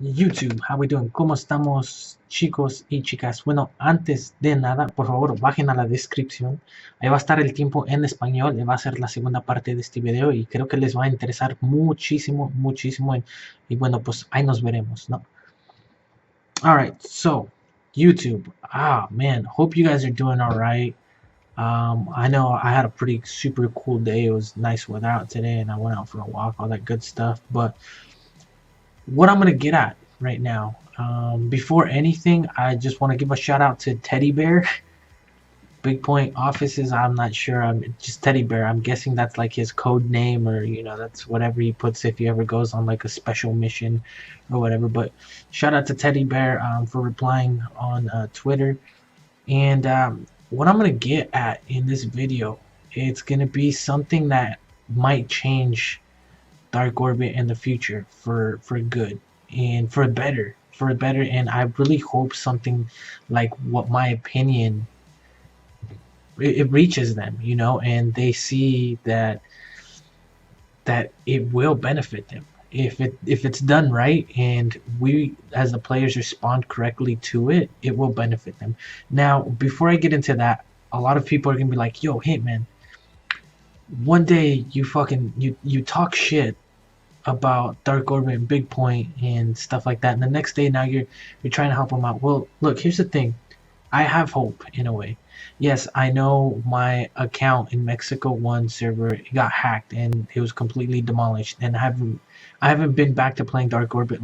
YouTube, how we doing? ¿Cómo estamos, chicos y chicas? Bueno, antes de nada, por favor, bajen a la descripción. Ahí va a estar el tiempo en español. Va a ser la segunda parte de este video y creo que les va a interesar muchísimo, muchísimo. Y bueno, pues ahí nos veremos, ¿no? Alright, so, YouTube. Ah, man, hope you guys are doing alright. I know I had a pretty super cool day. It was nice weather out today and I went out for a walk, all that good stuff. But what I'm gonna get at right now, before anything, I just want to give a shout out to Teddy Bear. Big Point Offices, I'm not sure. I'm just Teddy Bear. I'm guessing that's like his code name, or that's whatever he puts if he ever goes on like a special mission or whatever. But shout out to Teddy Bear for replying on Twitter. And what I'm gonna get at in this video, it's gonna be something that might change Dark Orbit in the future for good and for better, and I really hope something like what my opinion it reaches them, and they see that it will benefit them if it's done right, and we as the players respond correctly to it. It will benefit them. Now, before I get into that, a lot of people are gonna be like, yo, Hitman, one day you talk shit about Dark Orbit and Big Point and stuff like that, and the next day now you're trying to help them out. Well, look, here's the thing. I have hope in a way. Yes, I know my account in Mexico 1 server got hacked and it was completely demolished, and I haven't been back to playing Dark Orbit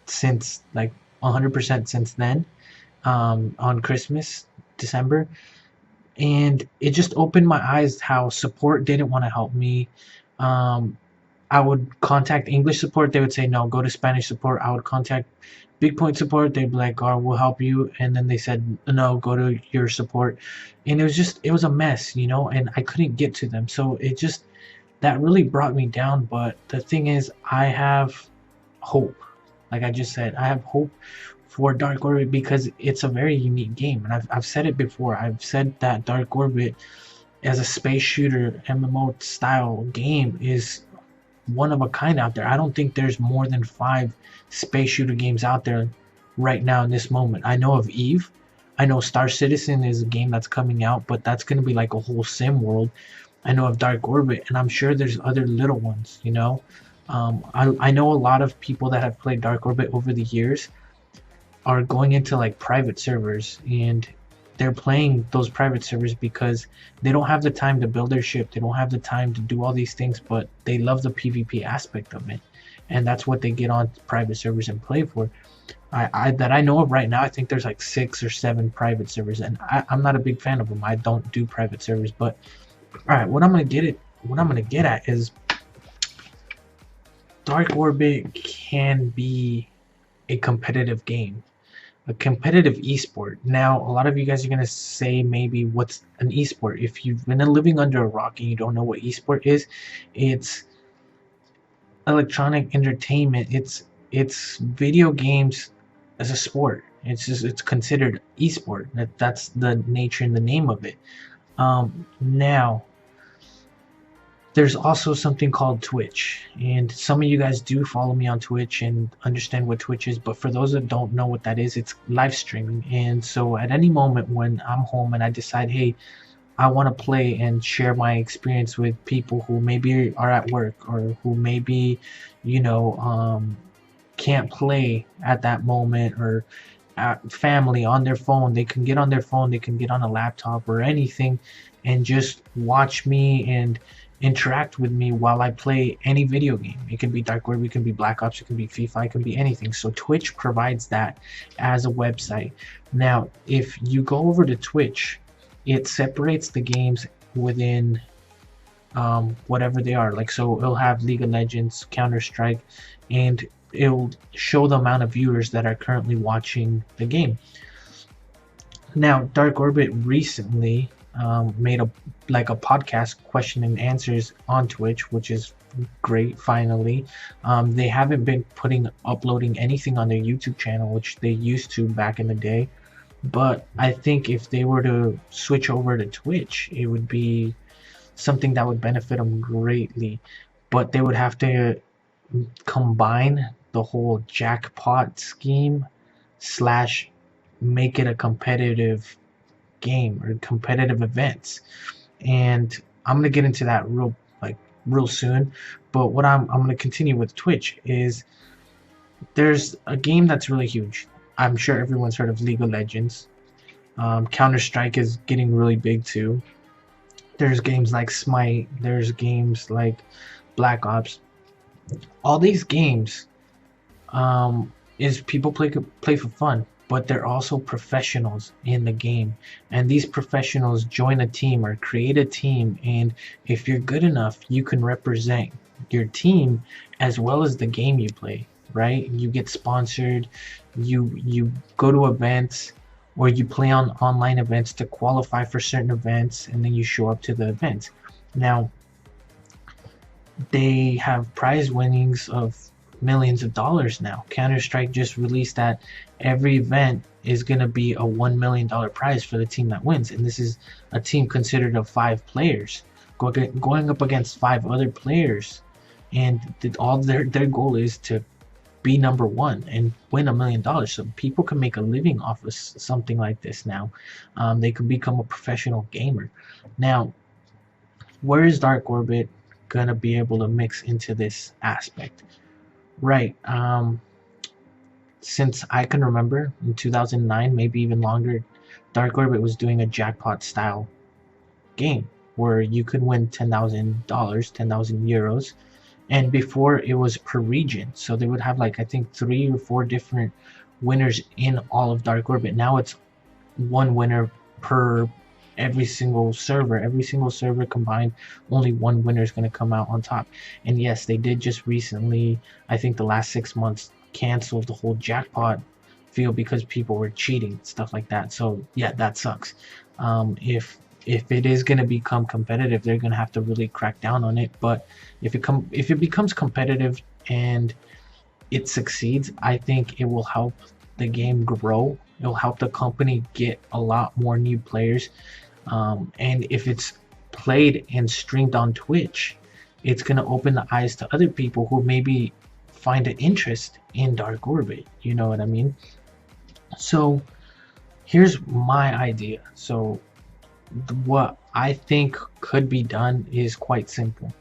since, like, 100% since then, on Christmas, December. And it just opened my eyes how support didn't want to help me. I would contact English support, they would say no, go to Spanish support. I would contact Big Point support, they'd be like, oh, we'll help you, and then they said no, go to your support. And it was a mess, and I couldn't get to them, so that really brought me down. But the thing is, I have hope. Like I just said, I have hope for Dark Orbit because it's a very unique game, and I've said it before. I've said that Dark Orbit as a space shooter MMO style game is one of a kind out there. I don't think there's more than 5 space shooter games out there right now in this moment. I know of Eve. I know Star Citizen is a game that's coming out, but that's going to be like a whole sim world. I know of Dark Orbit, and I'm sure there's other little ones, I know a lot of people that have played Dark Orbit over the years are going into like private servers, and they're playing those private servers because they don't have the time to build their ship, they don't have the time to do all these things, but they love the PvP aspect of it, and that's what they get on private servers and play for. That I know of right now, I think there's like 6 or 7 private servers, and I'm not a big fan of them. I don't do private servers. But all right, what I'm gonna get at is Dark Orbit can be a competitive game, a competitive esport. Now, a lot of you guys are gonna say, maybe, what's an esport? If you've been living under a rock and you don't know what esport is, it's electronic entertainment. It's video games as a sport. It's considered esport. That's the nature and the name of it. Now, there's also something called Twitch, and some of you guys do follow me on Twitch and understand what Twitch is, but for those that don't know what that is, it's live streaming. And so at any moment when I'm home and I decide, hey, I want to play and share my experience with people who maybe are at work, or who maybe can't play at that moment, or family on their phone, they can get on their phone, they can get on a laptop or anything and just watch me and interact with me while I play any video game. It can be Dark Orbit, it can be Black Ops, it can be FIFA, it can be anything. So Twitch provides that as a website. Now, if you go over to Twitch, it separates the games within whatever they are. Like, so it'll have League of Legends, Counter-Strike, and it'll show the amount of viewers that are currently watching the game. Now, Dark Orbit recently made a podcast, question and answers on Twitch, which is great. Finally, they haven't been uploading anything on their YouTube channel, which they used to back in the day. But I think if they were to switch over to Twitch, it would be something that would benefit them greatly. But they would have to combine the whole jackpot scheme slash make it a competitive game or competitive events. And I'm gonna get into that real soon. But what I'm gonna continue with Twitch is there's a game that's really huge. I'm sure everyone's heard of League of Legends. Counter Strike is getting really big too. There's games like Smite. There's games like Black Ops. All these games is people play for fun, but they're also professionals in the game, and these professionals join a team or create a team, and if you're good enough, you can represent your team as well as the game you play. Right? You get sponsored, you go to events, or you play on online events to qualify for certain events, and then you show up to the events. Now they have prize winnings of millions of dollars now. Counter Strike just released that every event is going to be a $1 million prize for the team that wins, and this is a team considered of 5 players going up against 5 other players, and all their goal is to be number one and win $1 million. So people can make a living off of something like this now. They can become a professional gamer. Now, where is Dark Orbit gonna be able to mix into this aspect? Right. Since I can remember, in 2009, maybe even longer, Dark Orbit was doing a jackpot style game where you could win $10,000, 10,000 euros, and before it was per region, so they would have like I think 3 or 4 different winners in all of Dark Orbit. Now it's one winner per every single server combined. Only one winner is going to come out on top. And yes, they did just recently, I think the last 6 months, cancel the whole jackpot field because people were cheating, stuff like that. So yeah, that sucks. If it is going to become competitive, they're going to have to really crack down on it. But if it becomes competitive and it succeeds, I think it will help the game grow. It'll help the company get a lot more new players. And if it's played and streamed on Twitch, it's going to open the eyes to other people who maybe find an interest in Dark Orbit. You know what I mean? So here's my idea. So what I think could be done is quite simple.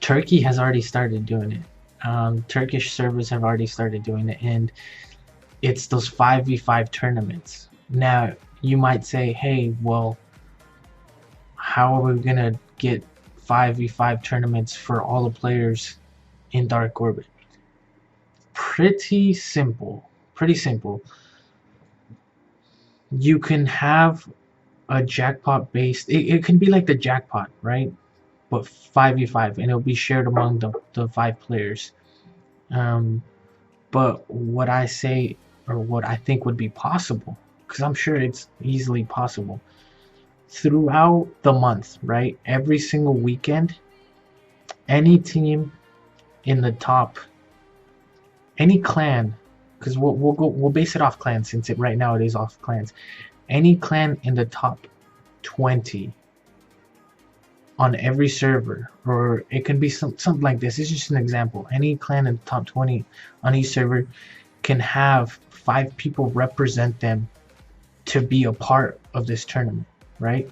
Turkey has already started doing it. Turkish servers have already started doing it, and it's those 5v5 tournaments. Now, you might say, hey, well, how are we going to get 5v5 tournaments for all the players in Dark Orbit? Pretty simple. Pretty simple. You can have a jackpot based, it can be like the jackpot, right? But 5v5, and it'll be shared among the 5 players. But what I say, or what I think would be possible, because I'm sure it's easily possible, throughout the month, right? Every single weekend, any team in the top, any clan, because we'll base it off clans, since right now it is off clans. Any clan in the top 20 on every server, or it can be something like this. It's just an example. Any clan in the top 20 on each server can have 5 people represent them to be a part of this tournament, right?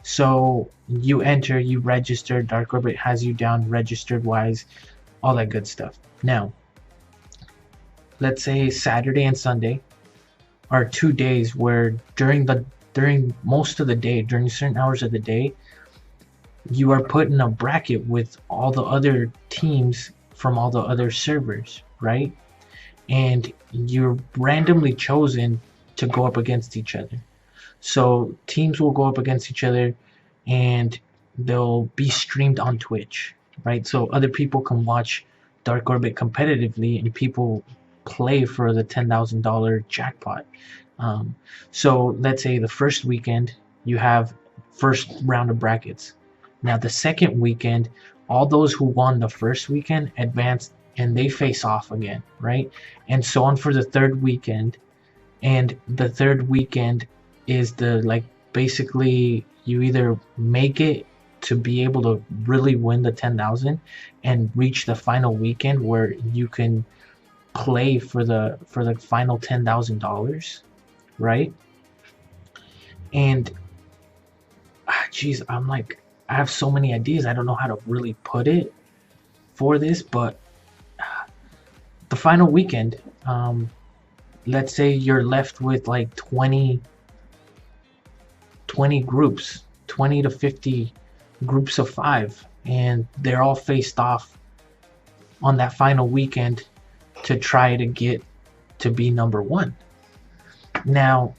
So you enter, you register, Dark Orbit has you down registered wise, all that good stuff. Now, let's say Saturday and Sunday are 2 days where during most of the day, during certain hours of the day, you are put in a bracket with all the other teams from all the other servers, right? And you're randomly chosen to go up against each other. So teams will go up against each other, and they'll be streamed on Twitch, right? So other people can watch Dark Orbit competitively, and people play for the $10,000 jackpot. So let's say the first weekend you have first round of brackets. Now the second weekend, all those who won the first weekend advance and they face off again, right? And so on for the third weekend. And the third weekend is the like basically you either make it to be able to really win the 10,000 and reach the final weekend where you can play for the final $10,000, right? And geez, I'm like, I have so many ideas. I don't know how to really put it for this, but the final weekend, let's say you're left with like 20 groups, 20 to 50 groups of five, and they're all faced off on that final weekend to try to get to be number one. Now,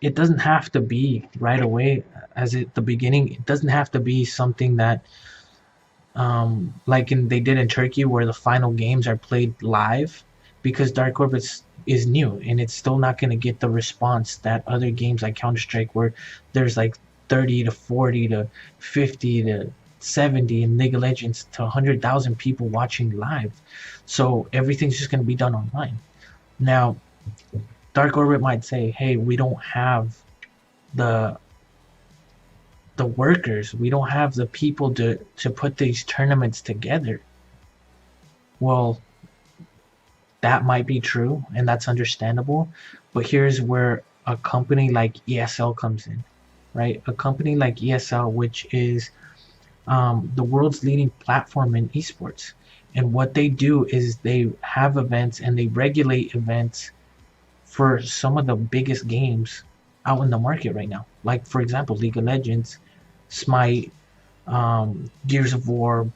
it doesn't have to be right away as at the beginning. It doesn't have to be something that like they did in Turkey where the final games are played live, because Dark Orbits is new and it's still not going to get the response that other games like Counter-Strike where there's like 30 to 40 to 50 to 70 in League of Legends to 100,000 people watching live. So everything's just going to be done online. Now, Dark Orbit might say, "Hey, we don't have the workers. We don't have the people to put these tournaments together." Well, that might be true and that's understandable, but here's where a company like ESL comes in, right? A company like ESL, which is the world's leading platform in esports. And what they do is they have events and they regulate events for some of the biggest games out in the market right now. Like, for example, League of Legends, Smite, Gears of War.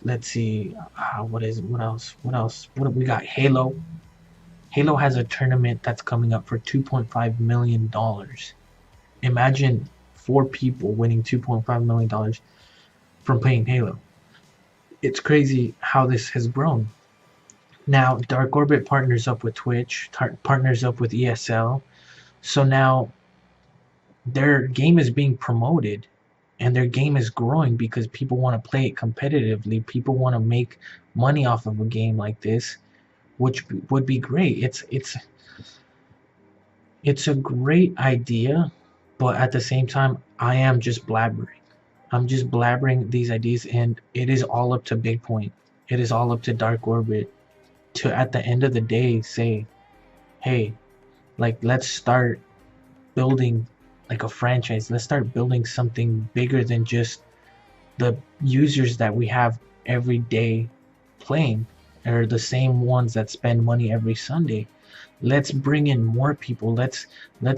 Let's see, what is what else? What else? What we got? Halo. Halo has a tournament that's coming up for $2.5 million. Imagine four people winning $2.5 million from playing Halo. It's crazy how this has grown. Now, Dark Orbit partners up with Twitch, partners up with ESL. So now their game is being promoted and their game is growing because people want to play it competitively. People want to make money off of a game like this, which would be great. It's a great idea, but at the same time, I am just blabbering. I'm just blabbering these ideas, and it is all up to Big Point. It is all up to Dark Orbit to, at the end of the day, say, hey, like, let's start building like a franchise. Let's start building something bigger than just the users that we have every day playing, or the same ones that spend money every Sunday. Let's bring in more people. Let's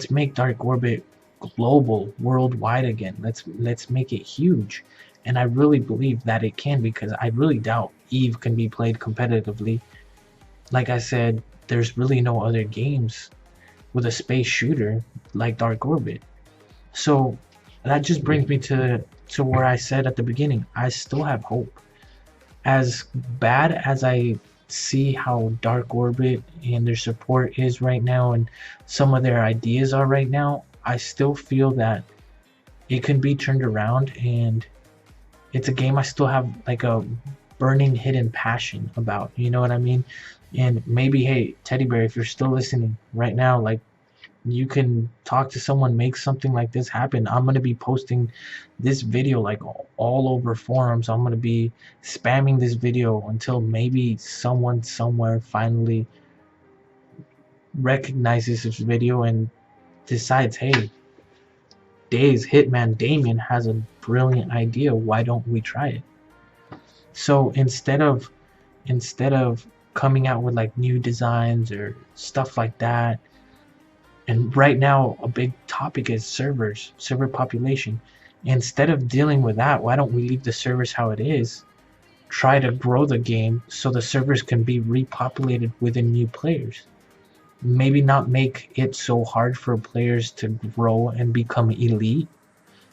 make Dark Orbit global, worldwide again. Let's make it huge. And I really believe that it can, because I really doubt Eve can be played competitively. Like I said, there's really no other games with a space shooter like Dark Orbit. So that just brings me to where I said at the beginning, I still have hope. As bad as I see how Dark Orbit and their support is right now and some of their ideas are right now, I still feel that it can be turned around, and it's a game I still have like a burning hidden passion about. You know what I mean? And maybe, hey, Teddy Bear, if you're still listening right now, like, you can talk to someone, make something like this happen. I'm going to be posting this video like all over forums. I'm going to be spamming this video until maybe someone somewhere finally recognizes this video and decides, hey, Days Hitman Damien has a brilliant idea. Why don't we try it? So instead of coming out with like new designs or stuff like that, and right now a big topic is server population. Instead of dealing with that, why don't we leave the servers how it is, try to grow the game so the servers can be repopulated with new players? Maybe not make it so hard for players to grow and become elite,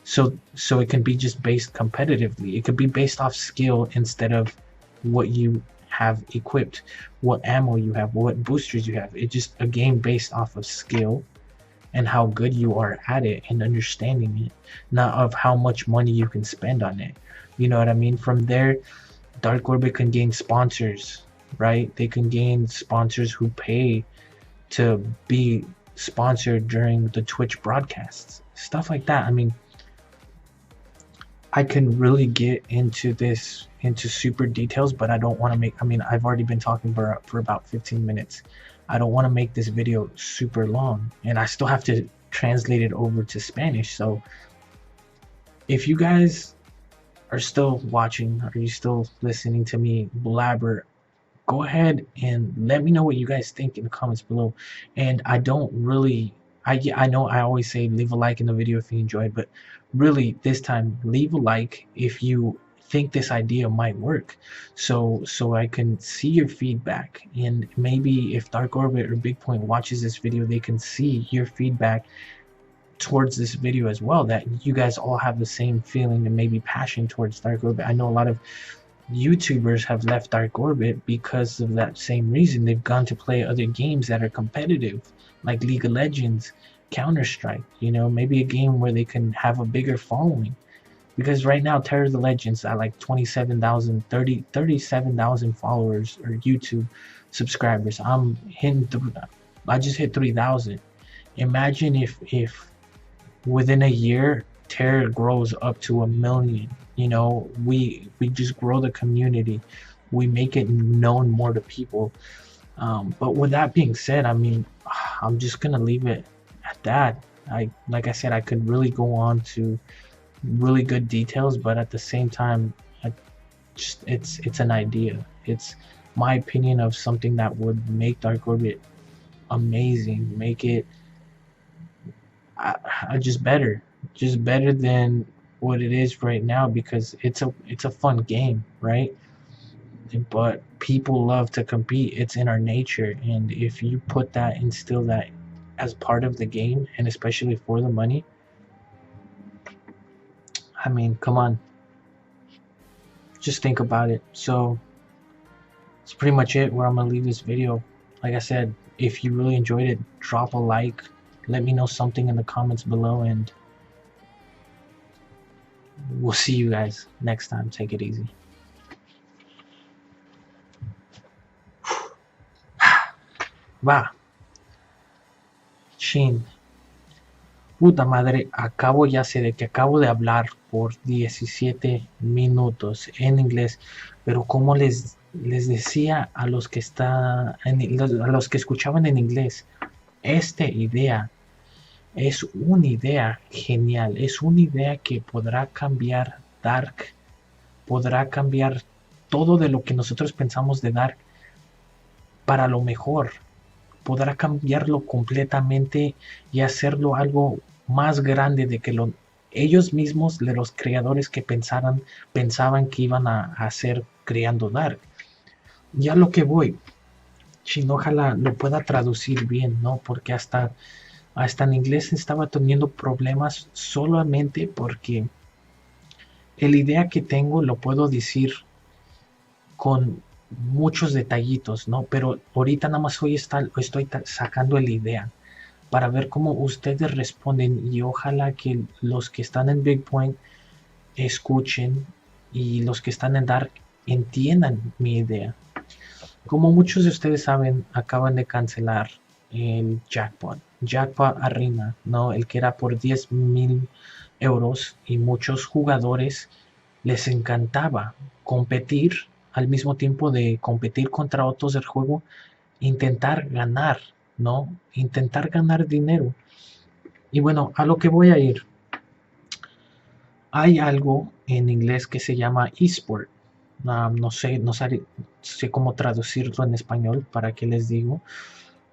so it can be just based competitively. It could be based off skill instead of what you have equipped, what ammo you have, what boosters you have. It's just a game based off of skill and how good you are at it and understanding it, not of how much money you can spend on it. You know what I mean? From there, Dark Orbit can gain sponsors, right? They can gain sponsors who pay to be sponsored during the Twitch broadcasts, stuff like that. I mean, I can really get into this into super details, but I don't want to make, I mean, I've already been talking for about 15 minutes. I don't want to make this video super long, and I still have to translate it over to Spanish. So if you guys are still watching, are you still listening to me blabber, go ahead and let me know what you guys think in the comments below. And I don't really, I know I always say leave a like in the video if you enjoyed, but really this time leave a like if you think this idea might work, so I can see your feedback, and maybe if Dark Orbit or Big Point watches this video, they can see your feedback towards this video as well, that you guys all have the same feeling and maybe passion towards Dark Orbit. I know a lot of YouTubers have left Dark Orbit because of that same reason. They've gone to play other games that are competitive, like League of Legends, Counter-Strike, you know, maybe a game where they can have a bigger following. Because right now, Terror of the Legends at like 37,000 followers or YouTube subscribers. I just hit 3,000. Imagine if within a year Terror grows up to 1 million. You know, we just grow the community, we make it known more to people. But with that being said, I mean, I'm just gonna leave it at that. Like I said, I could really go on to really good details, but at the same time, it's an idea. It's my opinion of something that would make Dark Orbit amazing, make it just better than what it is right now, because it's a fun game, right? But people love to compete. It's in our nature, and if you put that, instill that as part of the game, and especially for the money, I mean, come on, just think about it. So that's pretty much it where I'm gonna leave this video. Like I said, if you really enjoyed it, drop a like, let me know something in the comments below, and we'll see you guys next time. Take it easy. Va. Shin. Puta madre, ya sé de que acabo de hablar por 17 minutos en inglés, pero como les decía a los que a los que escuchaban en inglés, esta idea es una idea genial, es una idea que podrá cambiar Dark, podrá cambiar todo de lo que nosotros pensamos de Dark para lo mejor, podrá cambiarlo completamente y hacerlo algo más grande de que ellos mismos, de los creadores que pensaban que iban a hacer creando Dark. Ya lo que voy, Shin, ojalá lo pueda traducir bien, ¿no? Porque hasta en inglés estaba teniendo problemas solamente porque la idea que tengo lo puedo decir con muchos detallitos, ¿no? Pero ahorita nada más estoy sacando la idea para ver cómo ustedes responden, y ojalá que los que están en Big Point escuchen y los que están en Dark entiendan mi idea. Como muchos de ustedes saben, acaban de cancelar el Jackpot Arena, ¿no? El que era por 10,000 euros, y muchos jugadores les encantaba competir al mismo tiempo de competir contra otros del juego, intentar ganar, ¿no? Intentar ganar dinero. Y bueno, a lo que voy a ir, hay algo en inglés que se llama eSport. No sé cómo traducirlo en español, para qué les digo,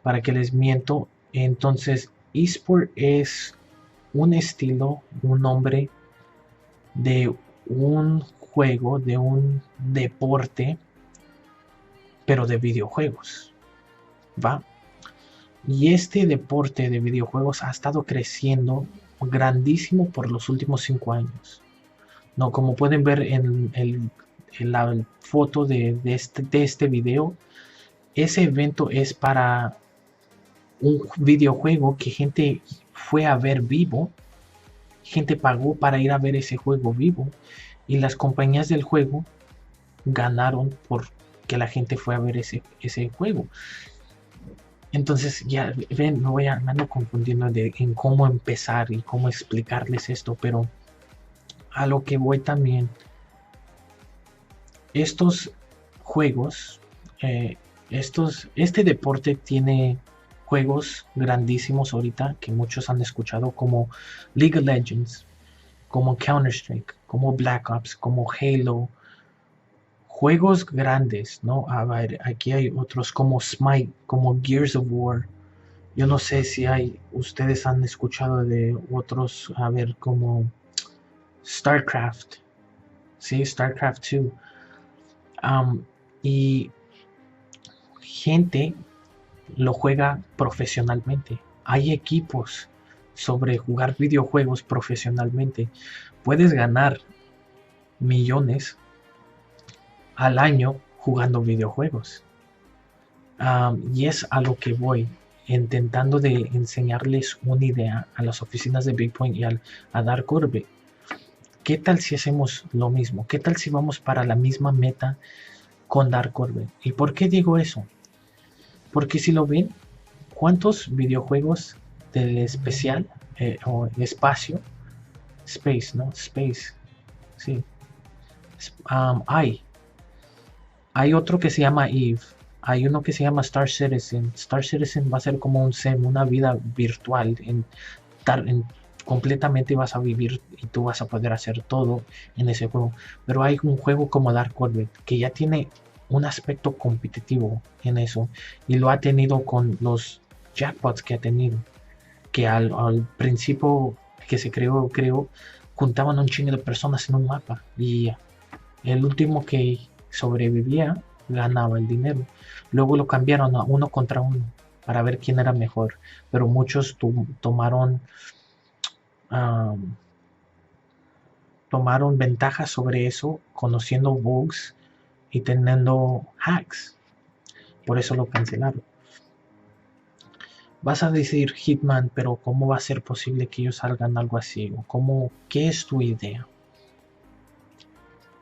para qué les miento. Entonces, eSport es un estilo, un nombre de un juego, de un deporte, pero de videojuegos, ¿va? Y este deporte de videojuegos ha estado creciendo grandísimo por los últimos 5 años, ¿no? Como pueden ver en la foto de este video, ese evento es para un videojuego que gente fue a ver vivo, gente pagó para ir a ver ese juego vivo, y las compañías del juego ganaron porque la gente fue a ver ese juego. Entonces, ya ven, me ando confundiendo en cómo empezar y cómo explicarles esto, pero a lo que voy también, estos juegos, eh, este deporte tiene juegos grandísimos ahorita que muchos han escuchado como League of Legends, como Counter-Strike, como Black Ops, como Halo, juegos grandes, ¿no? A ver, aquí hay otros como Smite, como Gears of War. Yo no sé si ustedes han escuchado de otros, a ver, como StarCraft, sí, StarCraft 2. Y gente lo juega profesionalmente. Hay equipos sobre jugar videojuegos profesionalmente. Puedes ganar millones al año jugando videojuegos. Y es a lo que voy, intentando de enseñarles una idea a las oficinas de Big Point y a Dark Orbit. ¿Qué tal si hacemos lo mismo? ¿Qué tal si vamos para la misma meta con Dark Orbit? ¿Y por qué digo eso? Porque si lo ven, ¿cuántos videojuegos del especial o espacio? Space, ¿no? Space, sí. Hay otro que se llama Eve. Hay uno que se llama Star Citizen. Star Citizen va a ser como un SEM, una vida virtual. Completamente vas a vivir y tú vas a poder hacer todo en ese juego. Pero hay un juego como Dark Orbit que ya tiene un aspecto competitivo en eso. Y lo ha tenido con los jackpots que ha tenido. Que al principio que se creo, juntaban un chingo de personas en un mapa. Y el último que sobrevivía ganaba el dinero. Luego lo cambiaron a uno contra uno para ver quién era mejor. Pero muchos um, tomaron ventaja sobre eso, conociendo bugs y teniendo hacks. Por eso lo cancelaron. Vas a decir, Hitman, pero ¿cómo va a ser posible que ellos salgan algo así? ¿O qué es tu idea?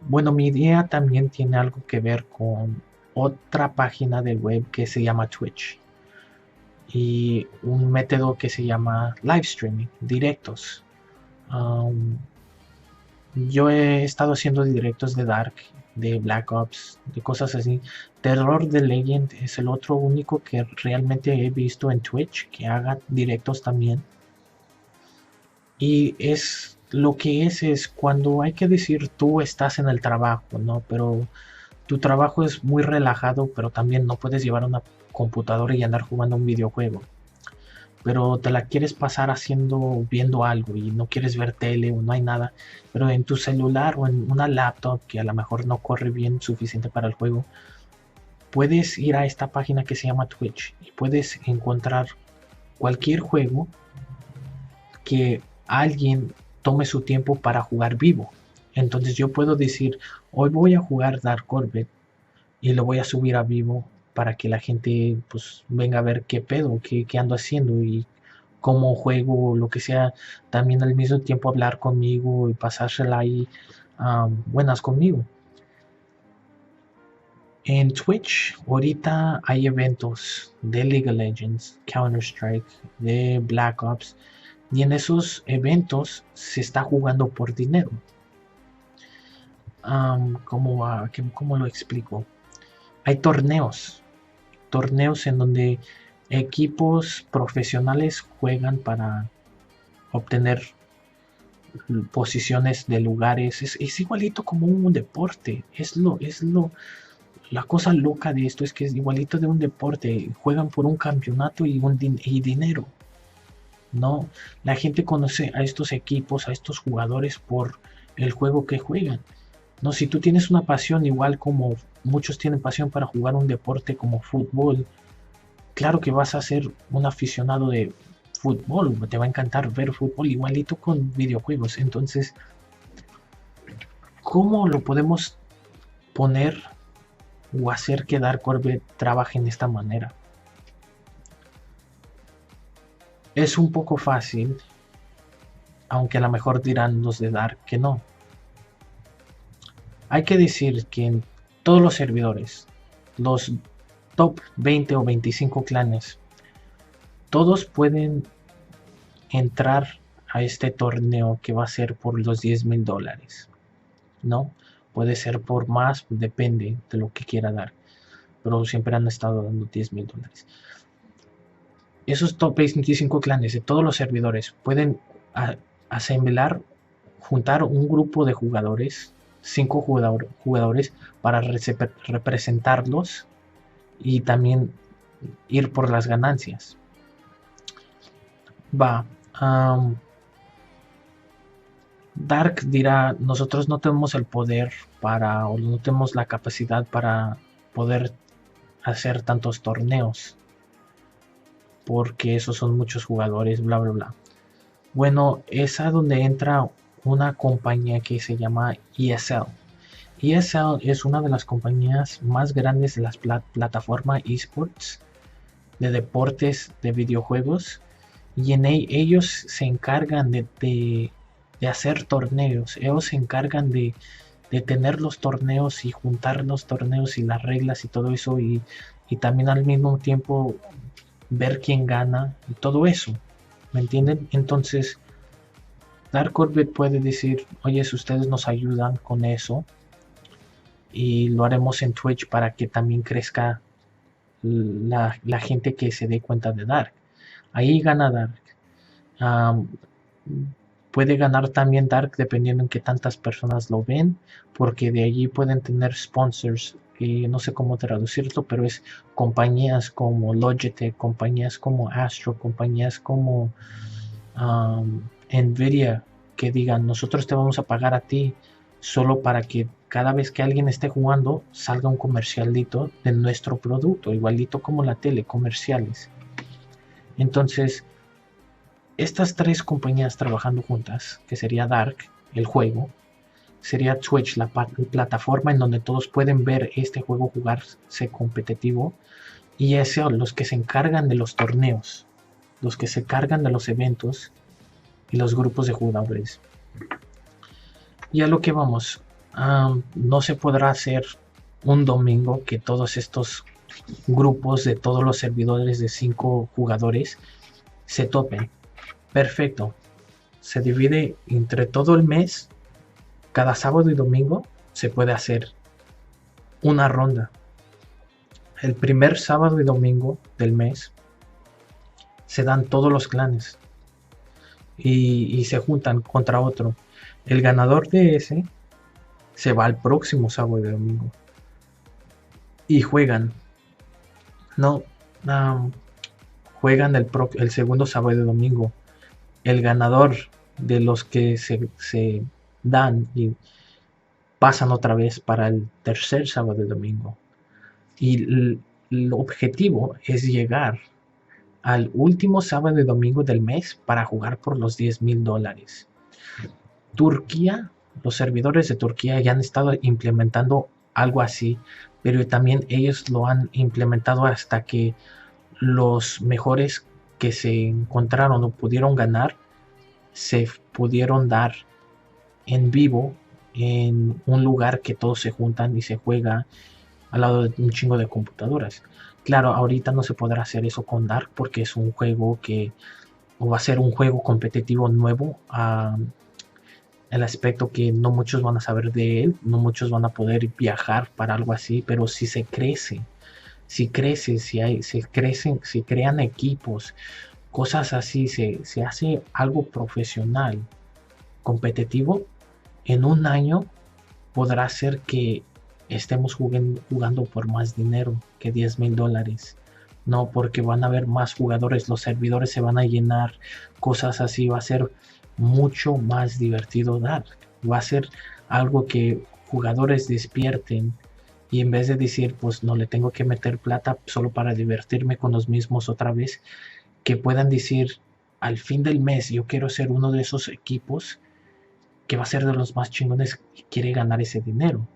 Bueno, mi idea también tiene algo que ver con otra página de web que se llama Twitch y un método que se llama live streaming, directos. Um, yo he estado haciendo directos de Dark, de Black Ops, de cosas así. Terror de Legend es el otro único que realmente he visto en Twitch que haga directos también. Y es lo que es cuando hay que decir tú estás en el trabajo, ¿no? Pero tu trabajo es muy relajado, pero también no puedes llevar una computadora y andar jugando un videojuego. Pero te la quieres pasar viendo algo y no quieres ver tele o no hay nada. Pero en tu celular o en una laptop que a lo mejor no corre bien suficiente para el juego, puedes ir a esta página que se llama Twitch y puedes encontrar cualquier juego que alguien tome su tiempo para jugar vivo. Entonces yo puedo decir, hoy voy a jugar Dark Orbit y lo voy a subir a vivo para que la gente pues venga a ver qué pedo, qué ando haciendo y cómo juego, lo que sea. También al mismo tiempo hablar conmigo y pasársela ahí buenas conmigo. En Twitch ahorita hay eventos de League of Legends, Counter-Strike, de Black Ops. Y en esos eventos se está jugando por dinero. ¿Cómo lo explico? Hay torneos en donde equipos profesionales juegan para obtener posiciones de lugares. Es igualito como un deporte. La cosa loca de esto es que es igualito de un deporte. Juegan por un campeonato y dinero. No, la gente conoce a estos equipos, a estos jugadores por el juego que juegan. No, si tú tienes una pasión igual como muchos tienen pasión para jugar un deporte como fútbol, claro que vas a ser un aficionado de fútbol, te va a encantar ver fútbol igualito con videojuegos. Entonces, ¿cómo lo podemos poner o hacer que Dark Orbit trabaje en esta manera? Es un poco fácil, aunque a lo mejor dirán los de Dark que no. Hay que decir que en todos los servidores, los top 20 o 25 clanes, todos pueden entrar a este torneo que va a ser por los $10,000, ¿no? Puede ser por más, depende de lo que quiera dar, pero siempre han estado dando $10,000. Esos top 25 clanes de todos los servidores pueden asemblar, juntar un grupo de jugadores, 5 jugadores, para representarlos y también ir por las ganancias. Va. Dark dirá, nosotros no tenemos el poder o no tenemos la capacidad para poder hacer tantos torneos, porque esos son muchos jugadores, bla bla bla. Bueno, es a donde entra una compañía que se llama ESL. ESL es una de las compañías más grandes de la plataforma esports, de deportes, de videojuegos, y ellos se encargan de hacer torneos. Ellos se encargan de tener los torneos y juntar los torneos y las reglas y todo eso, y también al mismo tiempo ver quién gana y todo eso, ¿me entienden? Entonces Dark Orbit puede decir, oye, si ustedes nos ayudan con eso, y lo haremos en Twitch para que también crezca la gente que se dé cuenta de Dark. Ahí gana Dark. Puede ganar también Dark dependiendo en qué tantas personas lo ven, porque de allí pueden tener sponsors, que no sé cómo traducirlo, pero es compañías como Logitech, compañías como Astro, compañías como Nvidia, que digan, nosotros te vamos a pagar a ti solo para que cada vez que alguien esté jugando salga un comercialito de nuestro producto, igualito como la tele, comerciales. Entonces, estas tres compañías trabajando juntas, que sería Dark, el juego, sería Twitch, la plataforma en donde todos pueden ver este juego jugarse competitivo, y ESL, los que se encargan de los torneos, los que se encargan de los eventos y los grupos de jugadores. Y a lo que vamos, no se podrá hacer un domingo que todos estos grupos de todos los servidores de 5 jugadores se topen. Perfecto, se divide entre todo el mes. Cada sábado y domingo se puede hacer una ronda. El primer sábado y domingo del mes se dan todos los clanes y se juntan contra otro. El ganador de ese se va al próximo sábado y domingo y juegan. Juegan el segundo sábado y domingo. El ganador de los que se dan y pasan otra vez para el tercer sábado y domingo. Y el objetivo es llegar al último sábado y domingo del mes para jugar por los $10,000. Turquía, los servidores de Turquía ya han estado implementando algo así, pero también ellos lo han implementado hasta que los mejores que se encontraron o pudieron ganar se pudieron dar en vivo en un lugar que todos se juntan y se juega al lado de un chingo de computadoras. Claro, ahorita no se podrá hacer eso con Dark porque es un juego va a ser un juego competitivo nuevo, el aspecto que no muchos van a saber de él, no muchos van a poder viajar para algo así, pero si se crece, si crean equipos, cosas así, se hace algo profesional, competitivo, en un año podrá ser que estemos jugando por más dinero que $10,000. No, porque van a haber más jugadores, los servidores se van a llenar, cosas así, va a ser mucho más divertido Dark. Va a ser algo que jugadores despierten y en vez de decir, pues no le tengo que meter plata solo para divertirme con los mismos otra vez, que puedan decir al fin del mes, yo quiero ser uno de esos equipos que va a ser de los más chingones y quiere ganar ese dinero.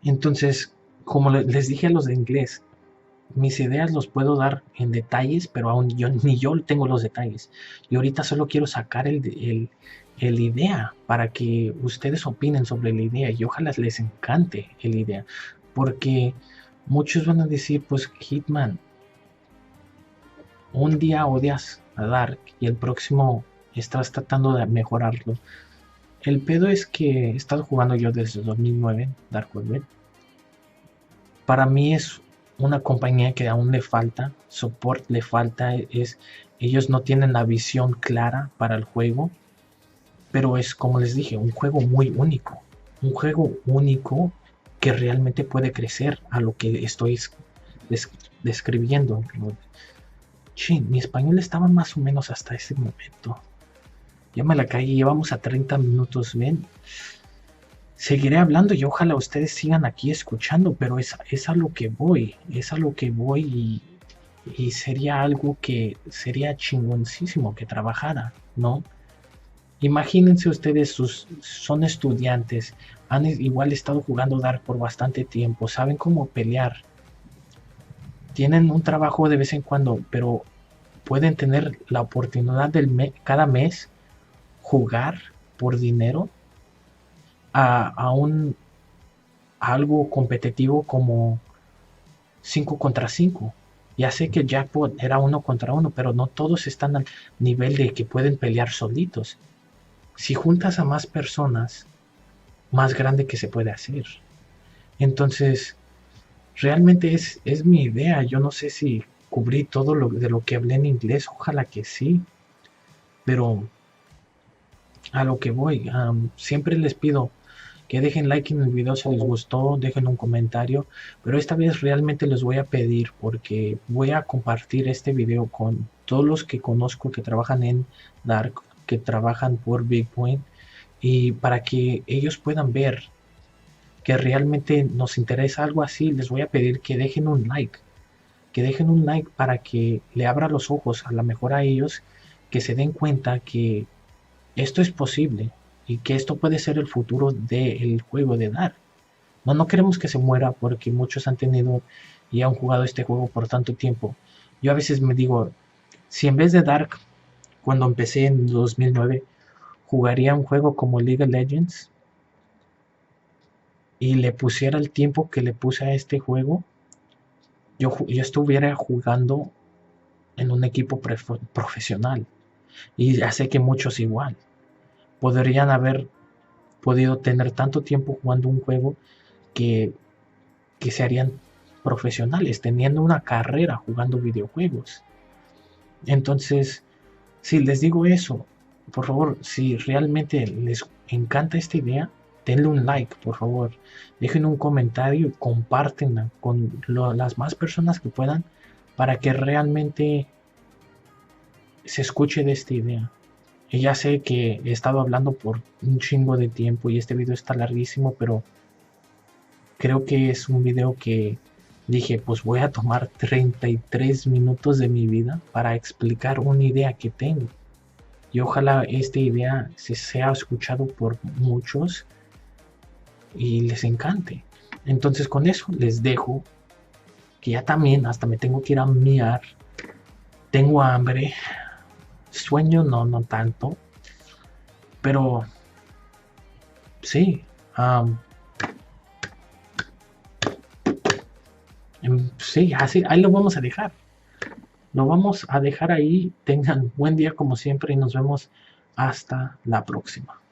Entonces, como les dije a los de inglés, mis ideas los puedo dar en detalles, pero aún ni yo tengo los detalles. Y ahorita solo quiero sacar el idea para que ustedes opinen sobre la idea y ojalá les encante la idea. Porque muchos van a decir, pues Hitman, un día odias a Dark y el próximo estás tratando de mejorarlo. El pedo es que he estado jugando yo desde 2009, Dark Web. Para mí es una compañía que aún le falta, support le falta, ellos no tienen la visión clara para el juego, pero es como les dije, un juego único que realmente puede crecer a lo que estoy describiendo. Chin, mi español estaba más o menos hasta ese momento. Ya me la caí, llevamos a 30 minutos, ven. Seguiré hablando y ojalá ustedes sigan aquí escuchando, pero es a lo que voy, es a lo que voy y sería algo que sería chingoncísimo que trabajara, ¿no? Imagínense ustedes, son estudiantes, han igual estado jugando Dark por bastante tiempo, saben cómo pelear, tienen un trabajo de vez en cuando, pero pueden tener la oportunidad cada mes jugar por dinero a algo competitivo como 5 contra 5. Ya sé que Jackpot era 1 contra 1, pero no todos están al nivel de que pueden pelear solitos. Si juntas a más personas, más grande que se puede hacer. Entonces, realmente es mi idea. Yo no sé si cubrí todo de lo que hablé en inglés, ojalá que sí, pero a lo que voy, siempre les pido que dejen like en el video si les gustó, dejen un comentario, pero esta vez realmente les voy a pedir porque voy a compartir este video con todos los que conozco que trabajan en Dark, que trabajan por Big Point, y para que ellos puedan ver que realmente nos interesa algo así, les voy a pedir que dejen un like para que le abra los ojos a lo mejor a ellos, que se den cuenta que esto es posible y que esto puede ser el futuro del juego de Dark. No, no queremos que se muera porque muchos han tenido y han jugado este juego por tanto tiempo. Yo a veces me digo, si en vez de Dark, cuando empecé en 2009, jugaría un juego como League of Legends y le pusiera el tiempo que le puse a este juego, yo estuviera jugando en un equipo profesional. Y ya sé que muchos igual podrían haber podido tener tanto tiempo jugando un juego que, que se harían profesionales, teniendo una carrera jugando videojuegos. Entonces, si les digo eso, por favor, si realmente les encanta esta idea, denle un like, por favor. Dejen un comentario y compártenla con las más personas que puedan para que realmente se escuche de esta idea. Y ya sé que he estado hablando por un chingo de tiempo y este video está larguísimo, pero creo que es un video que dije, pues voy a tomar 33 minutos de mi vida para explicar una idea que tengo. Y ojalá esta idea se sea escuchado por muchos y les encante. Entonces con eso les dejo, que ya también hasta me tengo que ir a miar. Tengo hambre, sueño no tanto, pero sí, sí, así, ahí lo vamos a dejar. Lo vamos a dejar ahí. Tengan buen día como siempre y nos vemos hasta la próxima.